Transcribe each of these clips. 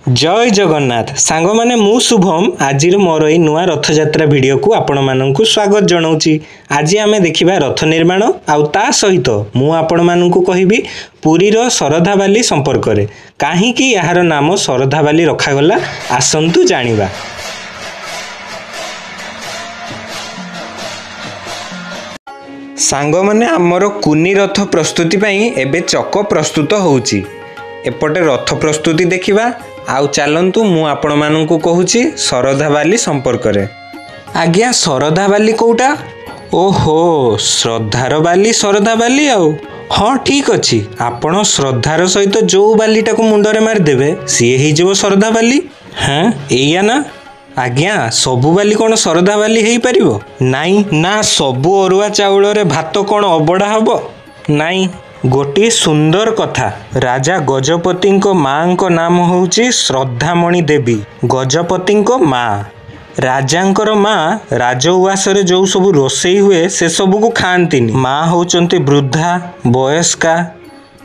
जय जगन्नाथ सांग माने मु शुभम आज मोर ई नुआ रथयात्रा वीडियो को आपण माननकु स्वागत जनाऊँगी। आज आमे देखिबा रथ निर्माण आउ ता सहित मु आपण माननकु कहिबी पुरीर शरधाबाली संपर्क रे काहीकि यार नाम शरधाबाली रखागला आसंतु जानिबा। सांग माने आमर कुनी रथ प्रस्तुति पई एबे चक प्रस्तुत होउची। एपटे रथ प्रस्तुति देखिबा आउ चलतु मु आपण माननकु कहूची शरधाबाली संपर्क रे। आज्ञा शरधाबाली कोउटा? ओहो श्रद्धार बाली शरधाबाली आउ हाँ ठीक अच्छी आपण श्रद्धार सहित जो बालीटा को मुंडरे मारिदेवे सी हो शरधाबाली। हाँ एया ना आज्ञा सबु बाली कौन शरधाबाली हो पारिबो? नाई ना सबु अरुआ चाउल रे भात कौन अबड़ा हबो? नाई गोटे सुंदर कथा। राजा गजपति माँ को नाम होउची श्रद्धामणि देवी। गजपति माँ राजांकर माँ राजउवास रे जो सब रोषेई हुए से सब को खाआंतीनी। माँ होउचंती वृद्धा वयस्का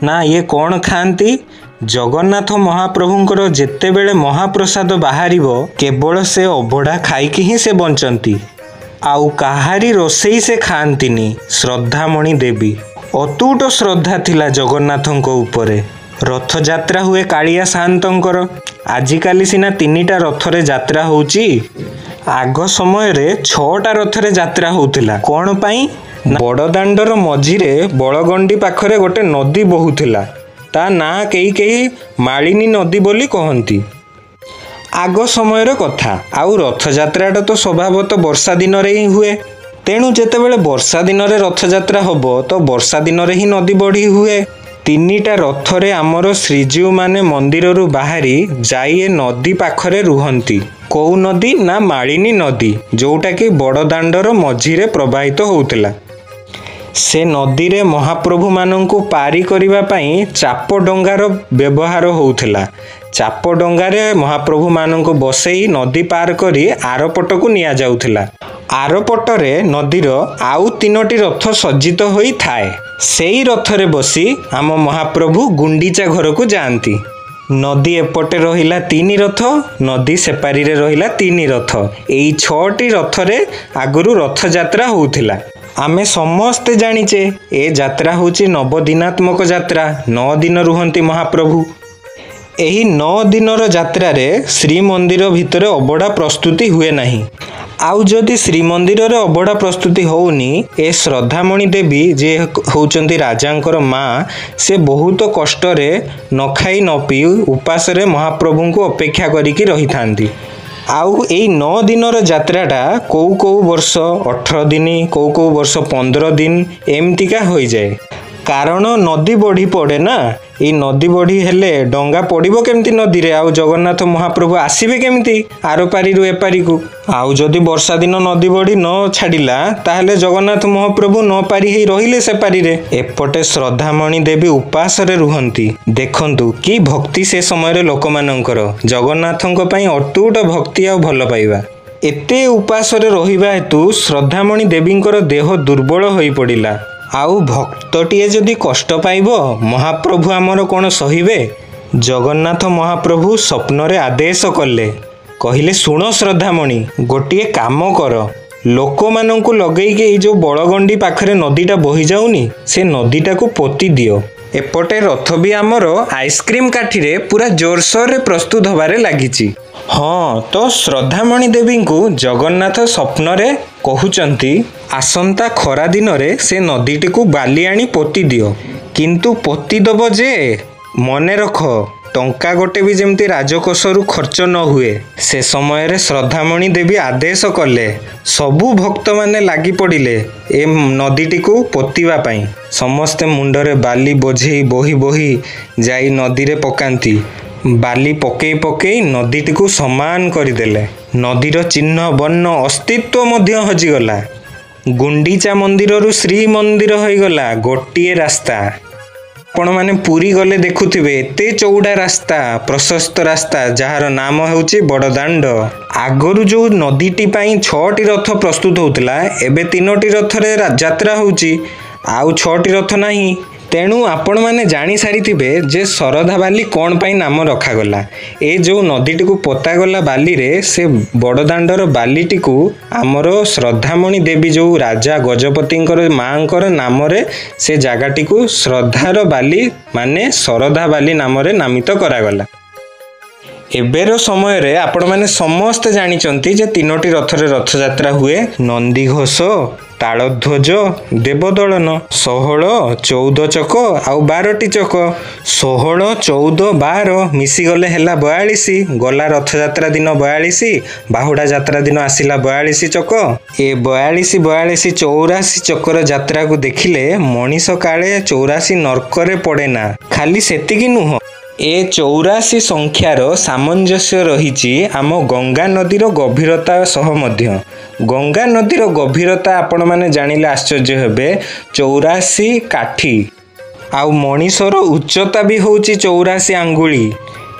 ना ये कौन खाआंती? जगन्नाथ महाप्रभुंकर जेतेबेले महाप्रसाद बाहरिबो केवल से अबड़ा खाइकी ही से बंचंती आउ काहारी रोषेई से खाआंतीनी। श्रद्धामणि देवी अतुट श्रद्धा थिला जगन्नाथंको उपरे। रथ यात्रा हुए कालिया सान्तंकर। आजिकाली सिना 3टा रथरे यात्रा होउची, आग समय रे 6टा रथरे यात्रा होउथिला। कोन पई? बड़दाण्डर मझिरे बळगंडी पाखरे गोटे नदी बहुथिला। ता ना केही मालिनी नदी बोली कहंती। आग समय रे कथा। आउ रथ यात्राटा तो स्वभावतः वर्षा दिन रे ही हुए। तेणु जेतेबेले वर्षा दिन रे रथ यात्रा होबो तो वर्षा दिन रे ही नदी बढ़ी हुए। 3टा रथरे आमर श्रीजीव माने मंदिर रु बाहरी जाइए नदी पाखरे रुहंती। कौ नदी? ना मालिनी नदी, जोटा कि बड़दाण्डर मझिरे प्रवाहित होउथिला। से नदी रे महाप्रभु माननकु पारी करिबा पई चाप डंगार व्यवहार होउथिला। चाप डंगारे महाप्रभु माननकु बसेई नदी पार करी आरपटकु निया जाउथिला। आरपटरे नदीर आउ 3टी रथ सज्जित होई थाए। सेई रथरे बसी आम महाप्रभु गुंडीचा घर को जाआंती। नदी एपटे रहिला 3 रथ, नदी सेपारी रे रहिला 3 रथ। एई 6टी रथरे आगुरु रथ यात्रा होउथिला। आमे समस्ते जानिचे ए यात्रा होउची नवदिनात्मक यात्रा। 9 दिन रुहंती महाप्रभु। एही 9 दिनर यात्रा रे श्रीमंदिर भितरे अबड़ा प्रस्तुति हुए नाही। आउ जदि श्रीमंदिर रे अबड़ा प्रस्तुति होउनी, ए श्रद्धामणि देवी जे होउचंती राजांकर माँ, से बहुत कष्ट रे न खाई न पी उपास रे महाप्रभु को अपेक्षा करिकी रही थांती। आउ एई 9 दिनर यात्राटा कौ वर्ष 18 दिन, कौ वर्ष 15 दिन एमतिका होई जाए। कारण नदी बढ़ी पड़े ना। ये नदी बढ़ी हेले डंगा पड़िबो केमती नदी रे? आउ जगन्नाथ महाप्रभु आसीबे केमती आरो पारी रु एपारी को? आउ जदि वर्षा दिन नदी बढ़ी न छाडिला ताहले जगन्नाथ महाप्रभु न पारी हे रहिले से पारी रे। एपटे श्रद्धामणि देवी उपास रे रुहंती। देखंतु की भक्ति से समय रे लोक मानकर जगन्नाथଙ୍କ पई अटूट भक्ति आ भल पाइबा। एते उपास रे रहिबा हेतु श्रद्धामणि देवींकर देह दुर्बल होई पड़िला। आउ भक्तटिए जदि कष्ट पाइब महाप्रभु आमर कौन सहिबे? जगन्नाथ महाप्रभु स्वप्न रे आदेश कले, कहिले शुण श्रद्धामणि गोटिए काम कर, लोक माननकु लगेइके ए जो बळगंडी पाखरे नदीटा बही जाउनी से नदीटा को पोती दियो। एपटे रथ भी आमर आइसक्रीम काठीरे पूरा जोरसोर रे प्रस्तुत होबारे लागिची। हाँ तो श्रद्धामणि देवी को जगन्नाथ स्वप्न रे कहउचंती आसंता खरा दिन रे से नदीटी को बाली आनी पोती दियो। किंतु पोती दब जे मने रख टंका गोटे भी जेमती राजकोषरु खर्च न हुए। से समय रे श्रद्धामणि देवी आदेश कले। सबु भक्त माने लागी पड़िले ए नदीटी को पोतीबा पई। समस्ते मुंडरे बाली बोझेई बोही बोही जाई नदी रे पकांती। बाली पकई पकई नदीटी को समान करदेले। नदीर चिन्ह वर्ण अस्तित्व मध्य हजिगला। गुंडीचा मंदिर रु श्री मंदिर होइगला गोटिए रास्ता। आपण माने पुरी गले देखुथिबे एते चौड़ा रास्ता, प्रशस्त रास्ता जार नाम हेउची बड़दाण्ड। आगरु जो नदीटी पई 6टी रथ प्रस्तुत होउतला, एबे 3टी रथरे यात्रा होउची। आउ 6टी रथ नाही, तेणु आपण मैंने जानी सारी जे शरधा बाली कौन पाई नाम रखागला। ए जो नदीटी को पोतागला बाली रे से बड़दाण्डर बालीटी को आमर श्रद्धामणि देवी जो राजा गजपति माँकर नाम से जगाटी को श्रद्धार बाली माने शरधा बाली नाम नामित करागला। एबेर समय रे आपण मैंने समस्त जानिचंती जे तीनोटी रथरे रथयात्रा हुए नंदीघोष तालध्वज देवदलन 16 14 चक आउ 12टी चक 16 14 12 मिसीगले हेला 42 गला रथयात्रा दिन 42 बाहुडा यात्रा दिन आसिला 42 चक ए 42 42 84 चकर यात्रा को देखिले मनीष काले 84 नरकरे पड़ेना। खाली सेतिकी नुह ए 84 संख्यार सामंजस्य रही आम गंगा नदीर गभीरता सह मध्य। गंगा नदीर गभीरता आपण माने जानिले आश्चर्य हेबे 84 काठी आउ मनीषर उच्चता भी होउची 84 आंगुली।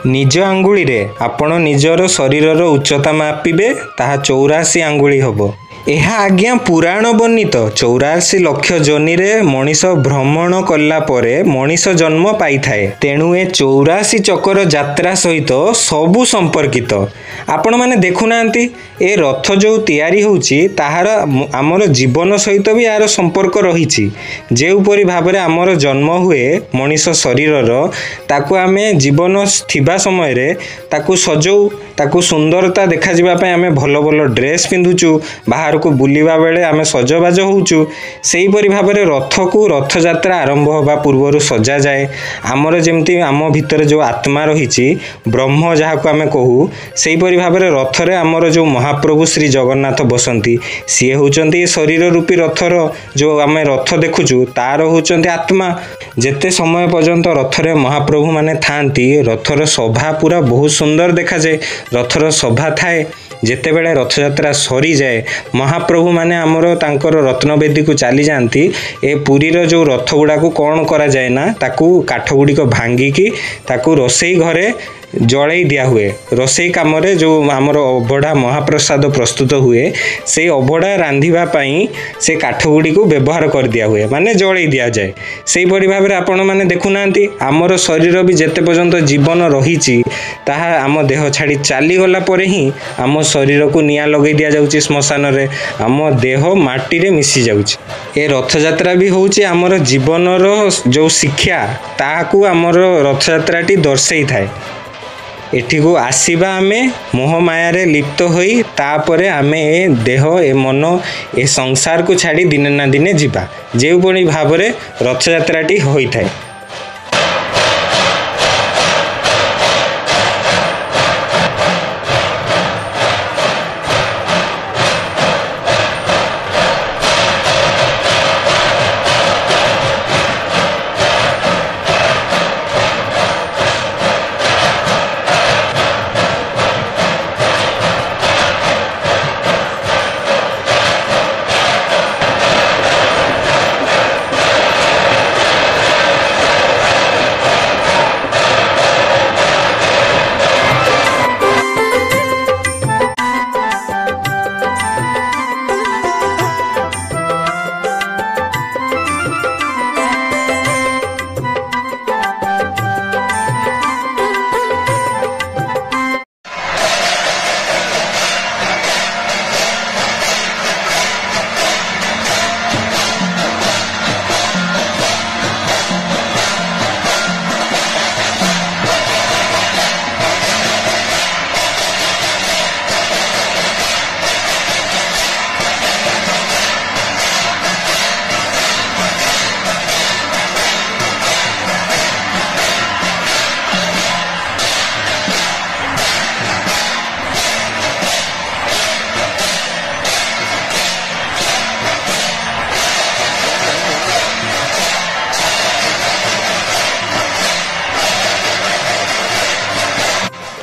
निज आंगुली रे आपण निजर शरीरर उच्चता मापिबे ताहा 84 आंगुली हबो। यह आज्ञा पुराण वर्णित 84 लक्ष जोनि रे मनीष भ्रमण कला परे मनीष जन्म पाई थाए। तेणु ए 84 चकर यात्रा सहित सबु संपर्कित। आपण माने देखुनांती ए रथ जो तैयारी होउची ताहार आमर जीवन सहित भी यार संपर्क रही। जेउपरि भाबरे आमर जन्म हुए मनीष शरीरर ताकू आमे जीवन थिबा समय रे ताकू सजौ ताकू सुंदरता देखा जिबा पय आमे भलो भलो ड्रेस पिंधुचु बाहर को बुलिबा बेले आमे सजबाज होउचु। सेही परि भाबरे रथ को रथ यात्रा आरंभ होबा पूर्वरु सजा जाए। आमर जेमति आम भितर जो आत्मा रहिछि ब्रह्म जहा को आमे कहू सेही परि भाबरे रथरे आमर जो महाप्रभु श्री जगन्नाथ बसंती सी होउचंती शरीर रूपी रथर जो आमे रथ देखुचु तार होउचंती आत्मा। जेते समय पर्यंत रथरे महाप्रभु माने थांती रथर शोभा पूरा बहुत सुंदर देखा जाए। रथर शोभा थाए जेते बेले रथयात्रा सरी जाए महाप्रभु माने आमर तांकर रत्नवेदी को चली जाती ए पुरीर जो रथ गुड़ा को कौन करा जाए ना ताकू काठ गुड़ी को भांगिकी ताकू रोसई घरे जड़ई दिया हुए। रोसई काम रे जो आमर अभड़ा महाप्रसाद प्रस्तुत हुए से अभड़ा रांधिबा पई से काठ गुड़ी को व्यवहार कर दिया हुए माने जड़ई दिया जाए। सेही परि भाबरे आपण माने देखुनांती आमर शरीर भी जेते पर्यंत जीवन रहिछि ताहा आम देह छाड़ी चली गला परे ही आम शरीर को निया लगे दिया जाउछि श्मशान रे आम देह माटी रे मिसी जाउछि। ए रथयात्रा भी होउछि आमर जीवनर जो शिक्षा ताहाकू आमर रथयात्राटी दर्शाई थाए। एठी को आसीबा आमे मोह माया रे लिप्त होई तापरे आमे ए देह ए मन ए संसार को छाड़ी दिने ना दिने जीवा जेउ बणी भाबरे रथयात्राटी होई थाए।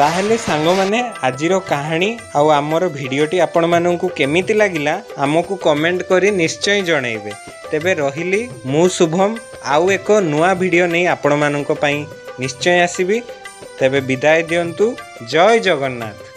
ताहले सांग माने आजिर कहानी आउ आमर भिडियोटी आपण माननकु केमिति लागिला आमको कमेंट करी निश्चय जणाइबे। तेबे रहिली मु शुभम आउ एक नुआ भिडियो नहीं आपण माननक पई निश्चय आसीबी। तेबे विदाय दियंतु। जय जगन्नाथ।